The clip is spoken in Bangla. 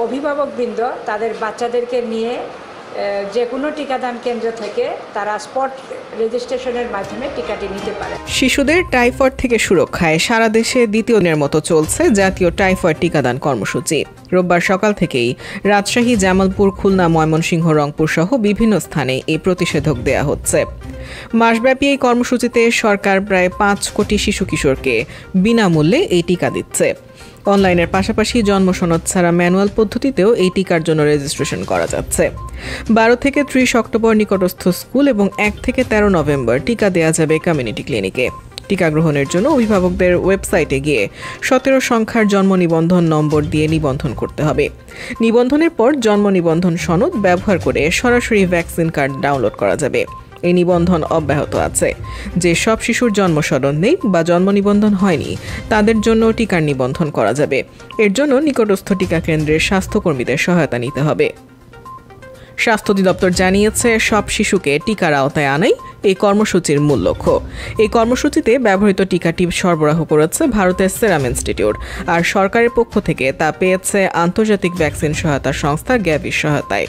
অভিভাবকবৃন্দ তাদের বাচ্চাদেরকে নিয়ে যে কোনো টিকাদান কেন্দ্র থেকে তারা স্পট রেজিস্ট্রেশনের মাধ্যমে টিকাটি নিতে পারে। শিশুদের টাইফয়েড থেকে সুরক্ষায় সারা দেশে দ্বিতীয় দিনের মতো চলছে জাতীয় টাইফয়েড টিকাদান কর্মসূচি। রোববার সকাল থেকেই রাজশাহী, জামালপুর, খুলনা, ময়মনসিংহ, রংপুর সহ বিভিন্ন স্থানে এই প্রতিষেধক দেয়া হচ্ছে। মাসব্যাপী এই কর্মসূচিতে সরকার প্রায় 5 কোটি শিশু কিশোরকে বিনামূল্যে এই টিকা দিচ্ছে। অনলাইনের পাশাপাশি জন্ম সনদ ছাড়া ম্যানুয়াল পদ্ধতিতেও এই টিকার জন্য রেজিস্ট্রেশন করা যাচ্ছে। 12 থেকে 30 অক্টোবর নিকটস্থ স্কুল এবং 1 থেকে 13 নভেম্বর টিকা দেওয়া যাবে কমিউনিটি ক্লিনিকে। টিকা গ্রহণের জন্য অভিভাবকদের ওয়েবসাইটে গিয়ে 17 সংখ্যার জন্ম নিবন্ধন নম্বর দিয়ে নিবন্ধন করতে হবে। নিবন্ধনের পর জন্ম নিবন্ধন সনদ ব্যবহার করে সরাসরি ভ্যাকসিন কার্ড ডাউনলোড করা যাবে। এই নিবন্ধন অব্যাহত আছে। যে সব শিশুর জন্ম সনদ নেই বা জন্ম নিবন্ধন হয়নি তাদের জন্য টিকার নিবন্ধন করা যাবে। এর জন্য নিকটস্থ টিকা কেন্দ্রের স্বাস্থ্যকর্মীদের সহায়তা নিতে হবে। স্বাস্থ্য অধিদপ্তর জানিয়েছে, সব শিশুকে টিকার আওতায় আনাই এই কর্মসূচির মূল লক্ষ্য। এই কর্মসূচিতে ব্যবহৃত টিকাটি সরবরাহ করেছে ভারতের সেরাম ইনস্টিটিউট, আর সরকারের পক্ষ থেকে তা পেয়েছে আন্তর্জাতিক ভ্যাকসিন সহায়তা সংস্থা গ্যাভির সহায়তায়।